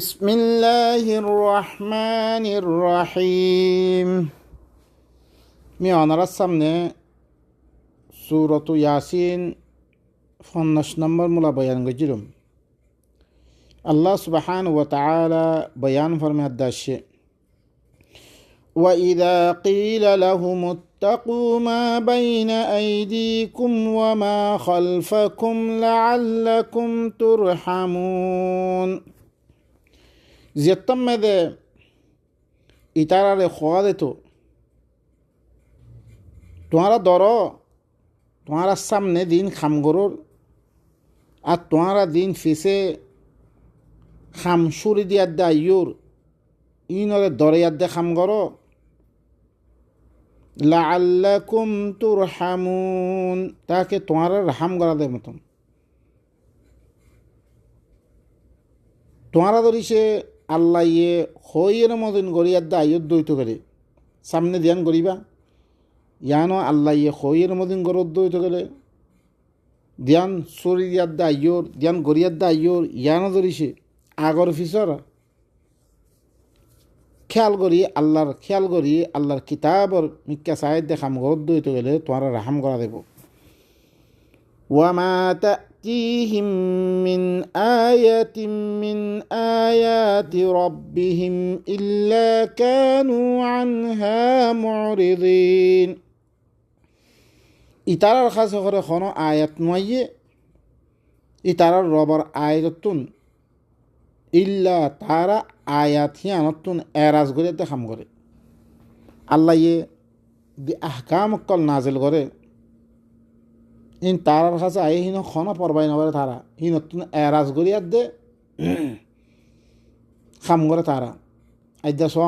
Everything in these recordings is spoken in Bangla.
بسم الله الرحمن الرحيم. میانه সামনে সূরাতু ইয়াসিন 50 নম্বর মুলা বয়ান গজিরুম। আল্লাহ সুবহানাহু ওয়া তাআলা বয়ান ফরমাচ্ছে وَإِذَا قِيلَ لَهُمُ اتَّقُوا مَا بَيْنَ أَيْدِيكُمْ وَمَا خَلْفَكُمْ لَعَلَّكُمْ تُرْحَمُونَ. জিয়াত্তাম মেদে ইতারারে খোয়া দিত তোমারা ধরো তোমারা সামনে দিন খাম গরুর আর তোমারা দিন ফিসে খাম সুরি দিয়ার দে আইয়ুর ইনরে দরিয়ার দে খাম গরো লাআল্লাকুম তুরহামুন, তাকে তোমার রাহাম করা দেয় মতন তোমারা ধরিছে আল্লাহ ইয়ে হইয়ের মতন গড়িয়ার দা আয়ুর দৈত করে সামনে ধ্যান করিবা ইয়ানো আল্লাহ ইয়ে হইয়ের মতন গড় দৈত করে ধ্যান শরীরিয়ার দা আয়ুর ধ্যান গড়িয়ার দা আয়ুর ইয়ানো ধরিছে আগর ফিসর খেয়াল করি আল্লাহর কিতাবর মিক্কা সাহেদ দেখাম গড় দৈত গেলে তোমার রাহাম করা দেব। ওয়ামা تأتيهم من آية من آيات ربهم إلا كانوا عنها معرضين. ইতারার কাছে করে কোনো আয়াত নয় ইতারার রবার আয়াতুন ইল্লা তারা আয়াত হিয়ানতুন এরাজ করে দেখাম করে আল্লাহ ইয়ে দি আহকাম কল নাজিল করে ইন তারার কাছে আই হিন খনা পরবাই নগরে তারা হিনতুন এরাজ গরিয়ার দে খাম করে তারা আইদা সো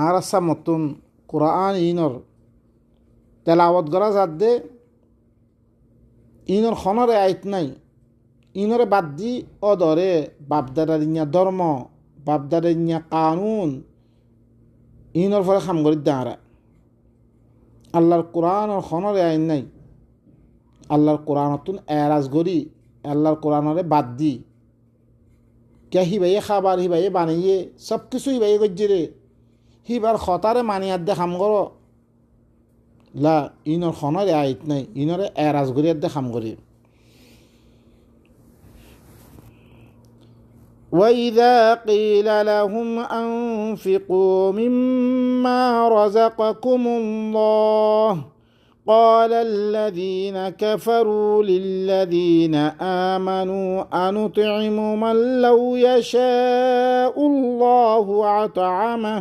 আর সামতুন কুরআন ইনর তেলাওয়াত করা যাত দে ইনর খনরে আইত নাই ইনরে বাদ দি অদরে বাপদাদার ইয়া ধর্ম বাপদাদার ইয়া কানুন ইনর ফলে খাম করি দাঁড়া আল্লাহর কোরআনর খনরে আইন নাই আল্লাহর কোরআনতুন এরাজ গরি আল্লাহর কোরআনরে বাদ দি কে হিবাইয়ে খাবার হিবাইয়ে বানিয়ে সব কিছু হিবাইয়ে গজ্জিরে হিবার খতারে মানিয়ার দে খাম করো লা ইনর খনরে আইত নাই ইনরে এরাজ গরিয়ার দে খাম করি। وَإِذَا قِيلَ لَهُمْ أَنفِقُوا مِمَّا رَزَقَكُمُ اللَّهُ قَالَ الَّذِينَ كَفَرُوا لِلَّذِينَ آمَنُوا أَنُطْعِمُ مَن لَّوْ يَشَاءُ اللَّهُ أَطْعَمَهُ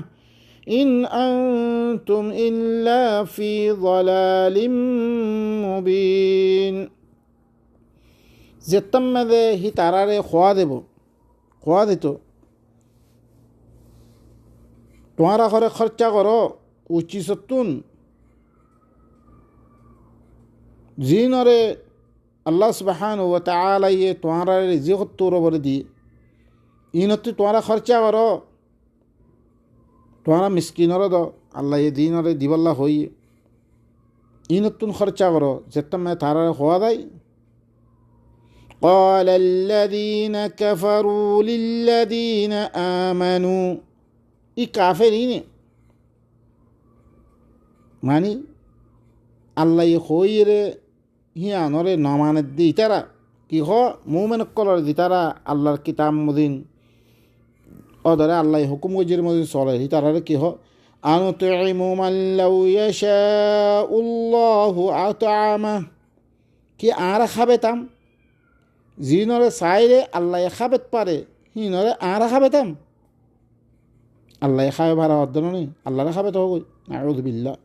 إِنْ أَنتُمْ إِلَّا فِي ضَلَالٍ مُّبِينٍ. জেত্তাম্মাদে হি তারারে খোয়া দিত তোমারা ঘরে খরচা করো উচিততুন জিনরে আল্লাহ সুবহানাহু ওয়া তাআলা ইয়ে তোমারা রিজিক তোর বলে দি ইনতে তোমারা খরচা করো তোমারা মিসকিনরে দ আল্লাহ ইয়ে দিনরে দিবাল্লাহ হই ইনতুন খরচা করো যেতামে তারারে খোয়া দেয়। قال الذين كفروا للذين آمنوا ই কাফেরিন মানে আল্লাহ হইরে হিয়ানরে নমানে দি তারা কি হ মুমিন কলর দি তারা আল্লাহর কিতাব মদিন অদরে আল্লাহ হুকুম গজির মদিন চলে হি তারারে কি হ আনুতুইমু মান লাউ ইয়াশাউল্লাহু আতআমা কি আর খাবেতাম জিনরে চাইরে আল্লাহ খাবেত পারে হিনরে আর খাবেতাম আল্লাহ খাবে ভাড়া অর্ধন নেই আল্লাহরে খাবে তো হই আউযু বিল্লাহ।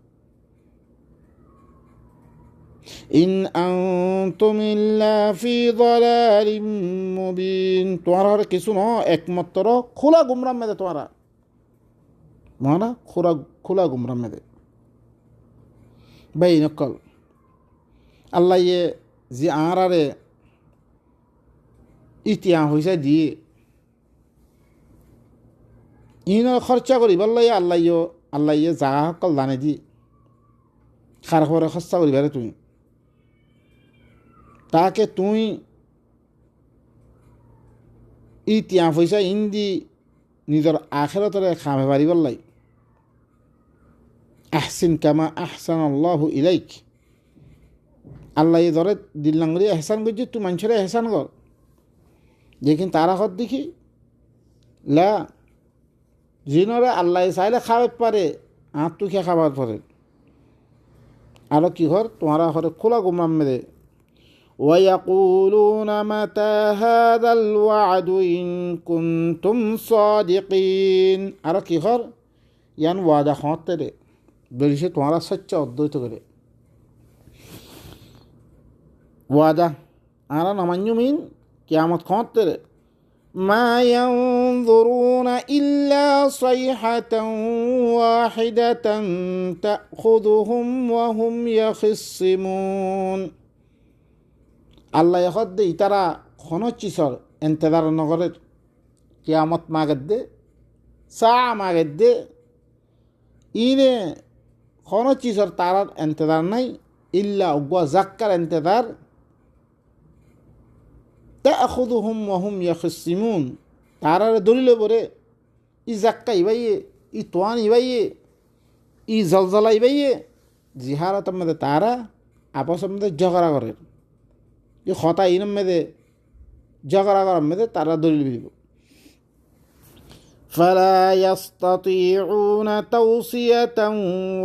ইন আনতুম ইল্লা ফি যালালিম মুবিন, তোমার হরে কিছু ন একমাত্র খোলা গুমরাম মেদে তোমারা মানা খোলা গুমরাম মেদে বাই নকল আল্লাহ ইয়ে জি আরারে ইতিয়া হইসা দিয়ে ইনর খরচা করি বললাই আল্লাহ ইয়ে জাগা সকল দানে দি খার খবরে খরচা করিবারে তুমি তাকে তুই ইতিয়া পয়সা ইন্দি নিজের আখিরাতরে খামে পারিবার লাই আহসিন কামা আহসান আল্লাহু ইলাইক আল্লাহ এই ধরে দিল্লাঙ্গরি এহসান করছি তুই মানুষের এহসান কর যেখানে তারা হত দেখি লা জিনরে আল্লাহ চাইলে খাবার পারে আর তুই খেয়ে খাবার পরে আরো কি হর তোমারা হরে খোলা গুমরাম মেরে ويقولون متى هذا الوعد إن كنتم صادقين আরো কি হর ইয়ান ওয়াদা হতে রে বলিছে তোমারা সচ্চ অদ্বৈত করে ওয়াদা আরা নামান্য মিন কিয়ামত হতে রে ما ينظرون إلا صيحة واحدة تأخذهم وهم يخصمون আল্লাহ এখন দে ইতারা খন চিসর এন্তেদার নগরের কিয়ামত মাগের দে সা মাগের দে ইনে খন চিসর তারার এন্তেদার নাই ইল্লা উগ্বা জাক্কার এন্তেদার তাখুদুহুম ওয়াহুম ইয়াখসিমুন তারার দলিলে বরে ই জাক্কা ইবাইয়ে ই তোয়ান ইবাইয়ে ই জলজলা ইবাইয়ে জিহারত মধ্যে তারা আপস মধ্যে ঝগড়া করে ই খতা ইনম মেদে ঝগড়া করার মেদে তারা দলিল দিব فلا يستطيعون توصية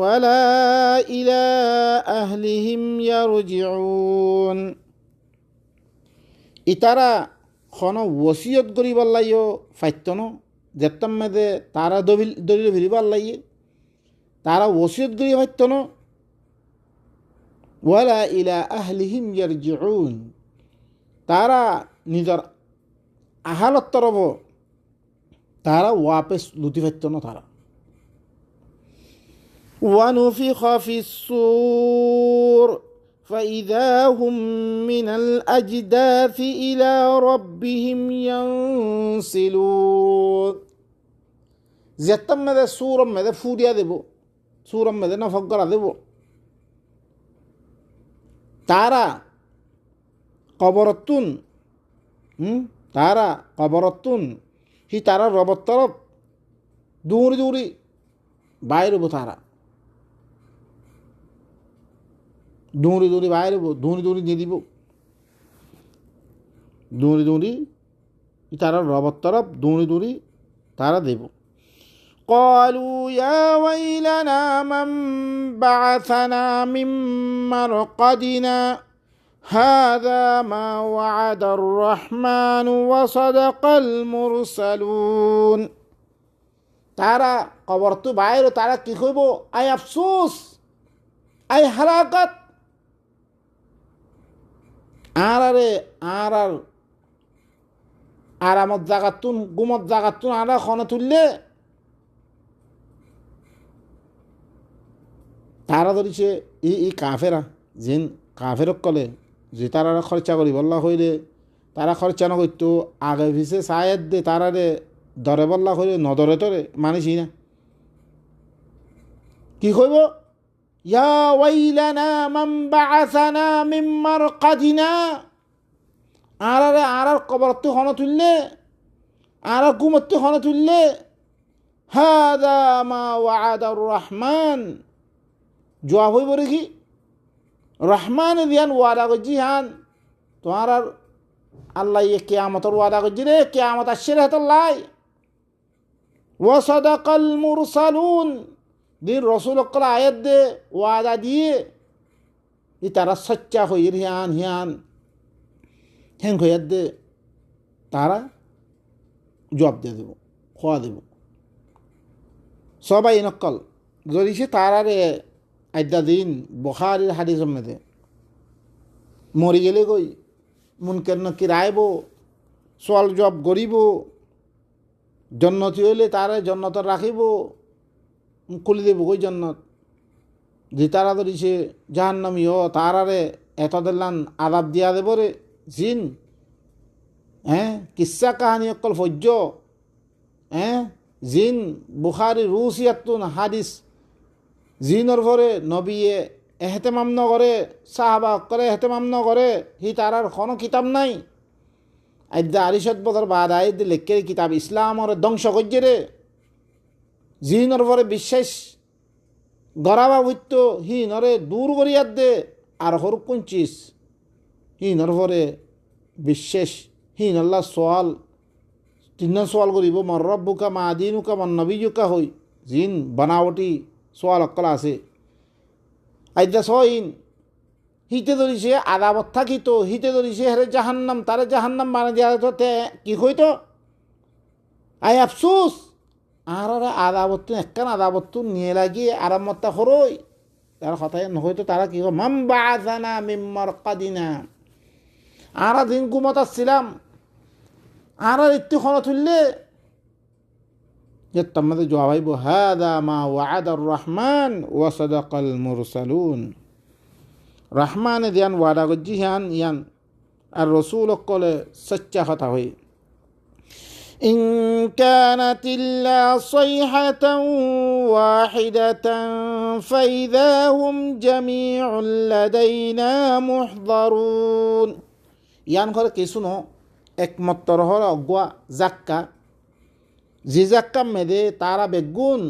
ولا إلى أهلهم يرجعون ইতারা খন ওসিয়ত করিবার লাইও ফাইতন যেতাম মেদে তারা দলিল ভিড়িবার লাইয়ে তারা ওসিয়ত করি ফাইতন ওয়ালা ইলা আহলিহিম ইয়ারজিউন তারা নিজের আহালত তরব তারা ওয়াপেস লুটি ফাইতন তারা ওয়ানুফিখ ফিস-সূর فإذا هم من الأجداث إلى ربهم ينسلون زيتم ماذا سورة ماذا فوديا دبو سورة ماذا نفقر دبو تارا قبرتون تارا قبرتون هي تارا رب الطرف دوري دوري باير بو تارا দৌড়ি দৌড়ি বাইরে দৌড়ি দৌড়ি দিয়ে দিব দৌড়ি দৌড়ি তারা রবর তরফ দৌড়ি দৌড়ি তারা দেব قالوا يا ويلنا من بعثنا من مرقدنا هذا ما وعد الرحمن وصدق المرسلون তারা কবর তো বাইরে তারা কি কইব আই আফসোস আই হালাকাত আরে আর আরামত জাগাতুন গুমত জাগাতুন আরা খনে তুললে তারা ধরিছে ই কাফেরা যেন কাফেরক কলে যে তারা খরচা করি বল্লা হইলে তারা খরচা না করতো আগে ভিসে সায়েদ দে তারারে দরে বল্লা হইলে নদরে তরে মানিসি না কি কইব ইয়া ওয়াইলানা মান বাআসানা মিন মারকাদিনা আরারে আরার কবরতে হন তুললে আরা ঘুমতে হন তুললে হাদা মা ওয়াদার রহমান জবাব হইব রে কি রহমান দিয়ান ওয়াদা করছি হান তোমার আর আল্লাহ ইয়ে কিয়ামতের ওয়াদা করছি রে কিয়ামত আসছে রে হাতাল্লাই ওয়া সাদাকাল মুরসালুন দিন রসুল অক্কল আয়াত দে ওয়াদা দিয়ে ই তারা সচ্চা হইর হিয়ান হিয়ান হ্যাং হইয়াত দে তারা জবাব দিয়ে দেব খোয়া দেব সবাই নকল যদি সে তারারে আড্ডা দিন বখারির হাদিস মেদে মরি গেলে গই মুনকের নকির আইব সোয়াল জব গরিব জন্নতি হইলে তারা জন্নত রাখিব খুলি দেব কই জন্নত যে তারা ধরিছে জাহান্নামী ও তারারে এত দিলান আদাব দিয়া দেব রে জিন কিসা কাহানি অকল ফজ্য জিন বুখারি রুসিয়াতুন হাদিস জিনর ভরে নবীয়ে এহতেমাম নগরে সাহাবা করে এহতেমাম নগরে হি তারার কোনো কিতাব নাই আইদা 250 বছর বাদ আইদ লেখে কিতাব ইসলামর ধ্বংস করছে রে জিনর পরে বিশ্বাস গড়াবা বুঝত হিনরে দূর করিয়ার দে আর হরুক কুঞ্চিস হিনর পরে বিশ্বাস হিন আল্লাহ সোয়াল তিন সোয়াল করিব মর রব্বুকা মা দিনুকা মন নবীজুকা হই জিন বানাওটি সোয়াল অকল আছে আইদা সইন হিতে ধরিছে আদাবত থাকিত হিতে ধরিছে হেরে জাহান্নাম তারে জাহান্নাম মানে দিয়া তে কি হইতো আই আফসোস আর আদাবত একখান আদাবত নিয়ে লাগিয়ে আরামতা হরই তার কথায় নহয়তো তারা কি মাম বাআসানা মিন মারকাদিনা আর দিন ঘুমত আসছিলাম আর একটু খনা তুললে যে তোমাদের জবাইব হাদা মা ওয়াদার রহমান ওয়া সাদাকাল মুরসালুন রহমানে দিয়ান ওয়াদা গজ্জি হিয়ান ইয়ান আর রসুল কলে সচ্চা কথা হই ইন কানাত ইল্লা সাইহাতান ওয়াহিদাতান ফাইযা হুম জামিউন লাদাইনা মুহদারুন ইয়ান করে কিছু ন একমাত্র হল অগুয়া জাক্কা যে জাক্কা মেদে তারা বেগুন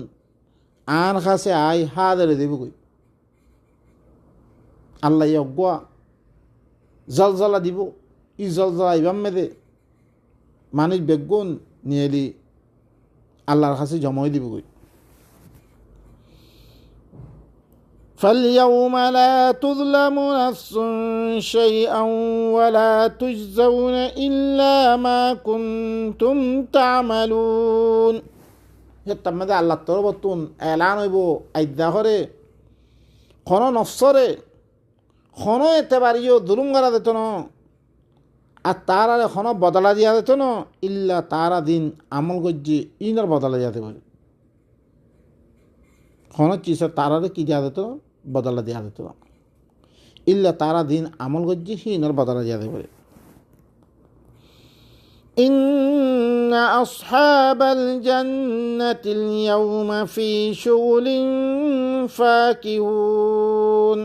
আন কাছে আই হাদের দেবগই আল্লাহ অগুয়া জলজলা দিব ই জলজলা ইবাম মেদে মানুষ বেগুন নিয়েলি আল্লাহর কাছে জমাই দিবগই فاليوم لا تظلم نفس شيئا ولا تجزون إلا ما كنتم تعملون হেত্তামে আল্লাহ তোর বতুন এলান হইব আইদা করে কোন নফসরে কোন এতে পারিও দুলুম করা দিত না আর তার আর কোন বদলা দিয়া দিত না ইল্লা তারা দিন আমল গজ্জি ইনার বদলা দিয়াতে পারে কোন চিজ তারারে কি দিয়া দিত বদলা দিয়া দিত ইল্লা তারা দিন আমল গজ্জি হিনার বদলা দিয়া দেবে إن أصحاب الجنة اليوم في شغل فاكهون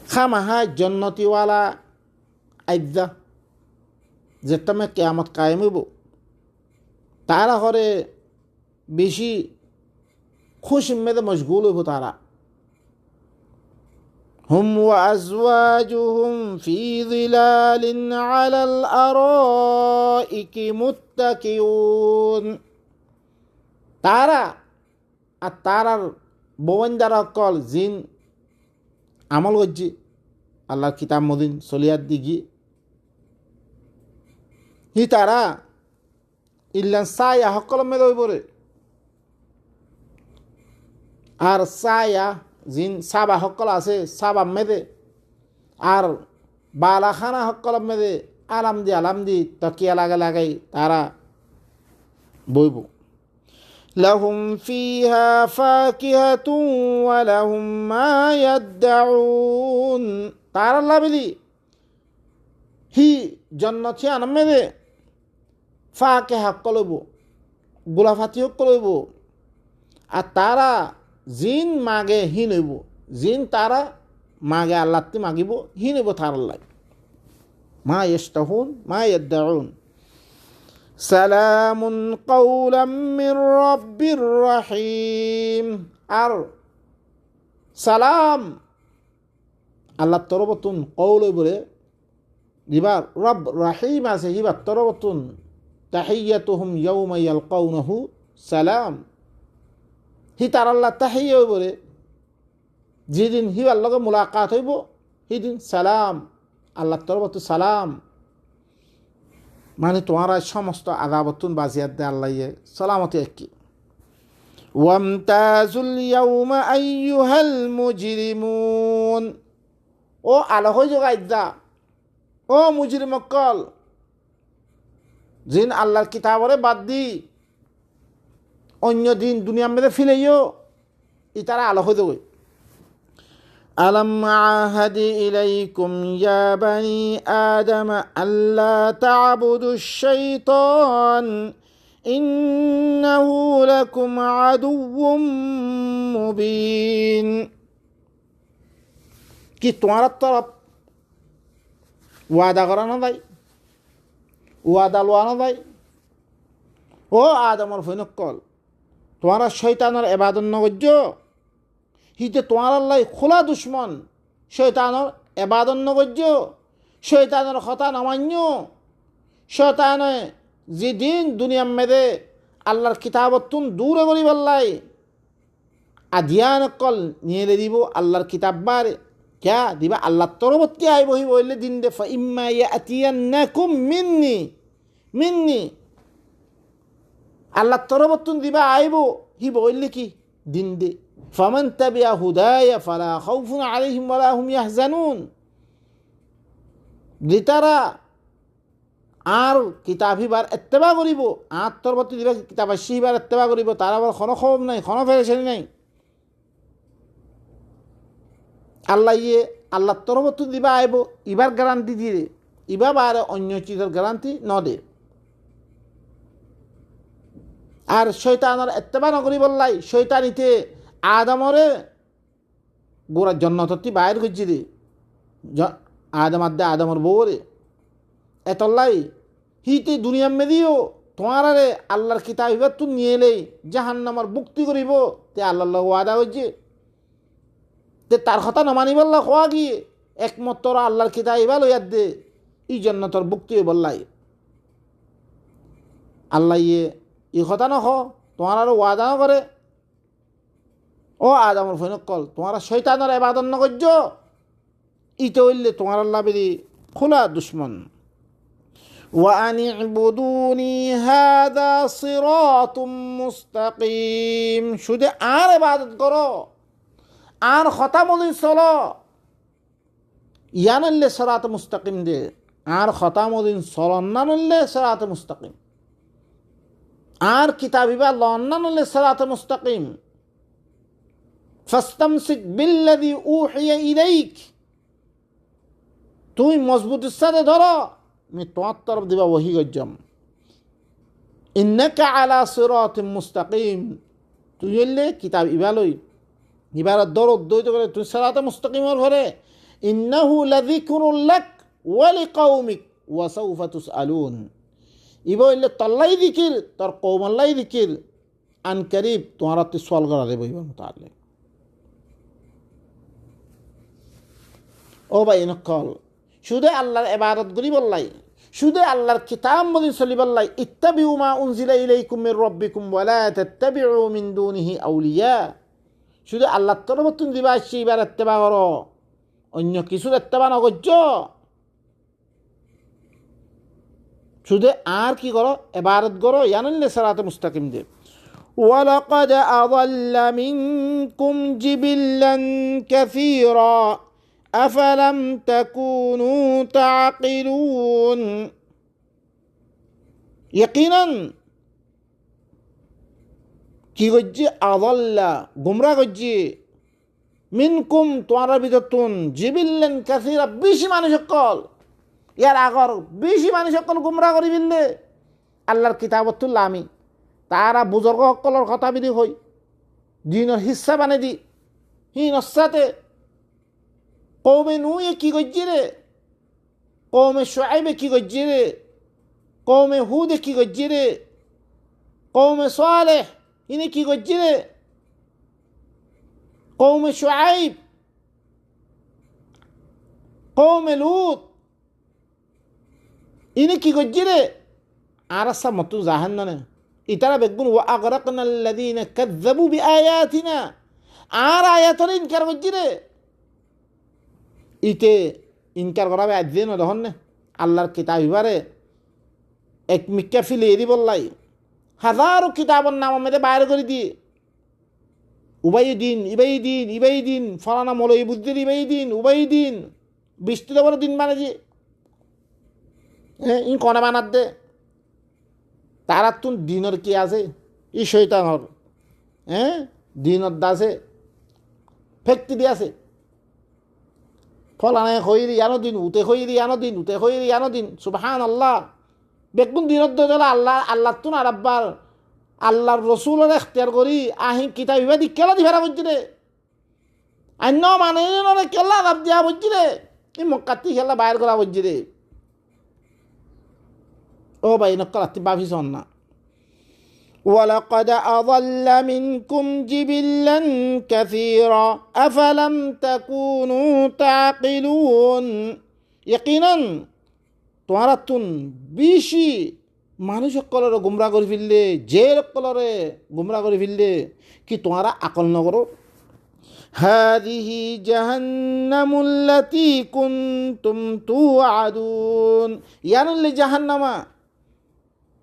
خامها جنتي والا أجزا যেতমে কিয়ামত কায়েম হইব তারা ঘরে বেশি খুশি মেদে মশগুল হইব তারা হুম ওয়া আজওয়াজুহুম ফি যিলালিন আলাল আরাইকি মুত্তাকিউন তারা আর তারার বওয়ান্দারা কল জিন আমল করছে আল্লাহর কিতাব মদিন সলিয়ার দিগি হি তারা ইল্লান সায়া সকল মেদে হইব রে আর সায়া জিন সাবা সকল আছে সাবা মেদে আর বালাখানা সকল মেদে আলাম দি তকিয়া লাগাই তারা বইব লাহুম ফিহা ফাকিহাতুন ওয়া লাহুম মা ইয়াদউন তারা লাবিলি হি জন্নতি আনমেদে ফাকে সকল হইব গোলাফাতি সকল হইব আর তারা জিন মাগে হিন হইব জিন তারা মাগে আল্লাহতে মাগিব হিন হইব তার আল্লাহ মা ইস্তাহুন মা ইয়াদউন সালামুন কাওলাম মির রাব্বির রহিম আর সালাম আল্লাহ তরবতুন কওল হইব রে দিবার রব রহিম আছে হিবার তরবতুন তাহিয়াতুহুম ইয়াউমা ইয়ালকাউনাহু সালাম হি তার আল্লাহ তাহিয়া হইব রে যেদিন হিবার লগে মুলাকাত হইব সেদিন সালাম আল্লাহ তরবত সালাম মানে তোমার সমস্ত আদাবতুন বাজিয়াত দে আল্লাহ সালামতি একই ওয়ামতাজুল ইয়াউমা আইয়ুহাল মুজরিমুন ও আলো হই জগাই দা ও মুজরিমকল জিন আল্লাহর কিতাবরে বাদ দি অন্য দিন দুনিয়ার মধ্যে ফিলেইও ইতারা আলো হয়ে দেবে আলাম আহাদি ইলাইকুম ইয়া বানি আদম আল্লা তা'বুদুশ শাইতান ইন্নাহু লাকুম আদুউম মুবিন কি তোমার তরফ ওয়াদা করা না ভাই ওয়াদা লোয়ানো যায়। ও আদমর ফৈনকল, তোমারা শৈতানের এবাদত নগর্য, হিতে তোমার আল্লাহ খোলা দুশ্মন, শৈতানের এবাদত নগর্য, শৈতানের কথা নামান্য। শৈতানে যেদিন দুনিয়ার মেদে আল্লাহর কিতাবতুন দূরে করি বললাই, আধিয়ান কল নিয়ে দিব আল্লাহর কিতাব বারে ক্যা দিবা আল্লাহর তরবর্তী আই বহি বললে দিন দে ফাইম্মা ইয়াতিয়ান্নাকুম মিন্নি মিন্নি, আল্লাহর তরবর্তুন দিবা আইব হি বললে কি দিন দে ফামান তাবিয়া হুদায়া ফালা খাউফুন আলাইহিম ওয়ালা হুম ইয়াহজানুন। যেতারা আর কিতাব হিবার এত্তেবা করিব, আর তরবর্তী দিবা কিতাব আসিবার এত্তেবা করিব, তার আবার কোনো খবর নাই, কোনো ফেরেশানি নাই। আল্লাহ ইয়ে আল্লাহর তরফত দিবা আইব, ইবার গ্যারান্টি দিয়ে ইবা বারে অন্য চিজের গ্যারান্টি ন দে। আর শৈতানের এত্তেবা নকরি বললাই, শৈতানিতে আদমরে গোড়া জন্নতটি বাইর করছি রে, আদম আদে আদমর বউরে এতল্লাই হিতে দুনিয়ার মেদিও তোমার রে আল্লাহর কিতাব এবার তুই নিয়ে এলেই জাহান্নামর মুক্তি করিব, তে আল্লাহ ওয়াদা করছে। তে তার কথা নমানি বললা খোয়া গিয়ে একমত তোরা আল্লাহর কিতাব এবার লইয়ার দে, এই জন্য তোর মুক্তি বললাই। আল্লাহ ইয়ে ই কথা নখ তোমার আরো ওয়াদা ন করে। ও আদমর ফৈনকল, তোমার শৈতানের এবাদত নগর্য, ইতে হইলে তোমার আল্লাহ বেরি খোলা দুশ্মন। وأن اعبدوني هذا صراط مستقيم, শুধু আর ইবাদত করো, আর কথা মতো চলো, ইয়া নইলে সিরাত মুস্তাকিম দে, আর কথা মতো চলন না নইলে সিরাত মুস্তাকিম, আর কিতাব ইবা লন না নইলে সিরাত মুস্তাকিম। ফাস্তামসিক বিল্লাযী উহিয়া ইলাইক, তুমি মজবুতের সাথে ধরো, আমি তোমার তরফ দিবা ওহি গজ্জম। ইন্নাকা আলা সিরাতিম মুস্তাকিম, তুই হইলে কিতাব ইবালই ইবারত দরদ দইতে করে তুই সিরাতে মুস্তাকিমর ঘরে। ইন্নাহু লাযিকরুল লাক ওয়া লিকাউমিক ওয়া সাউফা তুসআলুন, ইবা হইলে তল্লাই দিকির তোর কওমল্লাই দিকির, আন করিব তোমার তে সওয়াল করা দেব ইবার মুতাআল্লিক। ও ভাই নকল, শুধু আল্লাহর ইবাদত করি বললাই, শুধু আল্লাহর কিতাব বলি চলি বললাই, ইত্তাবিউ মা উনজিলা ইলাইকুম মির রাব্বিকুম ওয়া লা তাত্তাবিউ মিন দুনিহি আউলিয়া, শুধু আল্লাহর তরফ তুমি দিবা আসছি এবার ইত্তেবা করো, অন্য কিছুর ইত্তেবা নগর্য। শুধু আর কি করো, ইবাদত করো, ইয়ানলে সিরাতে মুস্তাকিম দে। ওয়ালাকাদ আযাল্লা মিনকুম জিবিল্লান কাসীরা আফালাম তাকুনু তাকিলুন, ইয়াকিনান কি করছে, আযাল্লা গুমরা করছে, মিনকুম তোমার ভিতরতুন, জিবিল্লান কাসীরা বেশি মানুষ সকল, ইয়ার আগর বেশি মানুষ সকল গুমরা করি বিললে আল্লাহর কিতাবতুল্লাহ আমি তারা বুজুর্গ সকলের কথা বিধি হই দিনের হিস্সা বানে দি হিনসাতে। কৌমে নুয়ে কি করছে রে, কৌমে শুআইবে কি করছে রে, কৌমে হুদে কি করছে রে, কৌমে সালেহ ইনি কি করছে রে, কৌমে শুআইব, কৌমে লুত ইনি কি করছে রে। আর আসা মতো জাহান্নামে ইতারা বেগুন ওয়া আগরাকনাল্লাযীনা কাযযাবু বিআয়াতিনা, আর আয়াতের ইনকার করছে রে। ইতে ইনকার করাবে আজদিন দেখুন না আল্লাহর কিতাব এবারে এক মিক্কা ফিলে এরি বললাই, হাজারো কিতাবের নাম আমাদের বাইর করে দিয়ে উবাই দিন ইবাই দিন ইবাই দিন ফলানা মলই বুদ্ধির ইবাই দিন উবাই দিন বৃষ্টি দেবার দিন মানে যে ই কনে বানাত দে, তারা তুন দিনের কি আছে ই শৈতানর দিনত দাসে ফেক্তি দিয়ে আছে, ফলানায় খৈরি আনো দিন উতে খৈরি আনো দিন উতে খৈরি আনো দিন, সুবহানাল্লাহ। বেগুন দিনত দলা আল্লাহ আল্লাহ তুন আর আব্বার আল্লাহর রসুলের এখতিয়ার করি আহি কিতাব ইবাদি কেলা দিভারা বুঝছি রে, অন্য মানে কেলা আলাপ দিয়া বুঝছি রে, এই মক্কাতি খেলা বাইর করা বুঝছি রে। ও ভাই নকল আত্মি বাফি সন না ولقد أضل منكم جبلا كثيرا أفلم تكونوا تعقلون يقينا তোমারা তুন বেশি মানুষ সকলরে গুমরা করে ফেললে যে সকলরে গুমরা করে ফেললে কি তোমারা আকল নগরো هذه جهنم التي كنتم توعدون يعني اللي جهنم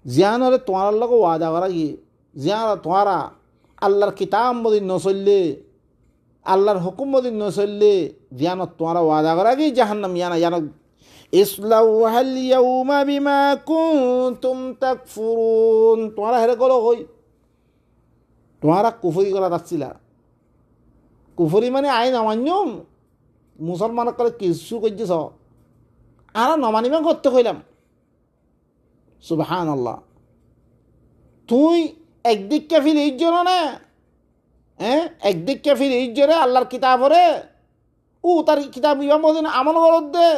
জিয়ানরে তোমার লগে ওয়াদা করা গিয়ে জিয়ান তোমারা আল্লাহর কিতাব মদিন নচললে আল্লাহর হুকুম মদিন নচললে জিয়ানত তোমারা ওয়াদা করা গিয়ে জাহান্নাম ইয়ানা ইয়ান ইসলাউহাল ইয়াউমা বিমা কুনতুম তাকফুরুন তোমারা হেরে গলো হই তোমারা কুফরি করা যাচ্ছিলা কুফরি মানে আইন অমান্যম মুসলমান করে কিছু করছিস আর নমানিমা করতে কইলাম সুবহানাল্লাহ তুই একদিক কাফির ইজ্জত না একদিক কাফির ইজ্জরে আল্লাহর কিতাবরে তার কিতাব ইমাম মদিন আমল করত দে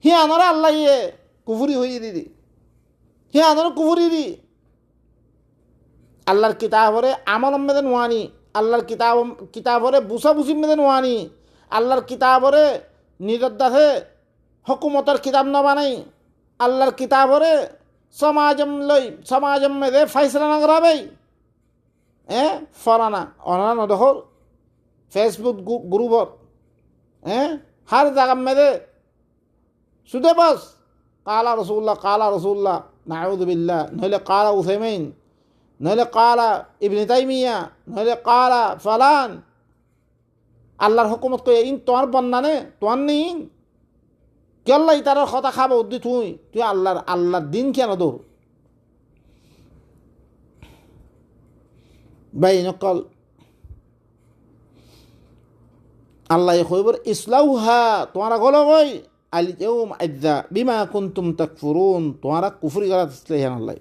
হি আনরা আল্লাহ ইয়ে কুফরি হয়ে দিদি হি আনরা কুফরি দি আল্লাহর কিতাবরে আমল মেদেন ওয়ানি আল্লাহর কিতাবরে বুসা বুসি মেদেন ওয়ানি আল্লাহর কিতাবরে নিরদ্দাসে হুকুমতের কিতাব না বানাই আল্লাহর কিতাবরে সমাজম মেদে ফাইসলা না করাবে ফরানা অনানা দেখো ফেসবুক গ্রুপত হার জায়গা মেদে শুধু বস কালা রসুল্লাহ নাউযুবিল্লাহ নইলে কালা উসাইমিন নইলে কালা ইবনে তাইমিয়া নইলে কালা ফালান আল্লাহর হুকুমত কই ইন তোমার বন্নানে তোমার নেই কেল্লা তার কথা খাবো উদ্দি তুই আল্লাহর দিন কেন দৌড় ভাই নকল আল্লাহ কইবর ইসলাউহা তোমারা গলো গই আল ইয়াউম আযা বিমা কুনতুম তাকফুরুন তোমারা কুফরি করা ইসলাইহান আল্লাহ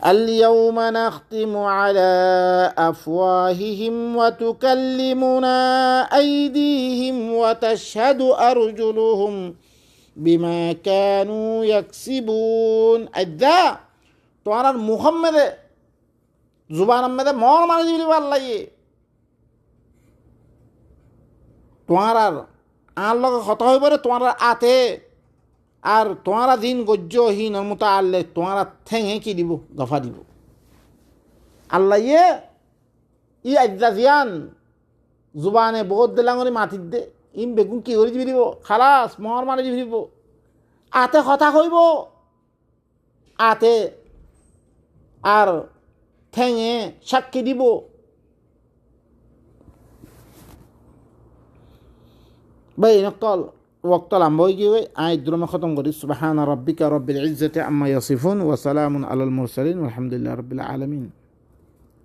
اليوم نختم على أفواههم وتكلمنا أيديهم وتشهد أرجلهم বিমা কানু ইয়াকসিবুন আদা তোমার মুহাম্মদে জুবান মেদে মন মানে দিবি আল্লাহ তোমার আর লগে কথা হইব রে তোমার আতে আর তোমার দিন গজ্যহীন মতো আল্লে তোমার ঠেঙে কি দিব গফা দিব আল্লাহ ই আদা জিয়ান জুবানে বহুত দিলাঙরি মাটিত দে ইম বেগুন কি করে দিবি দিব খালাস মহর মানে দিবি দিব আতে কথা কইব আতে আর ঠেঙে সাক্ষী দিব ভাই নকল ওয়াক্ত লম্বা হয়ে গিয়ে আয় দ্রুমে খতম করি সুবহান রাব্বিকা রব্বিল ইজ্জাতি আম্মা ইয়াসিফুন ওয়া সালামুন আলাল মুরসালিন ওয়ালহামদুলিল্লাহি রাব্বিল আলামিন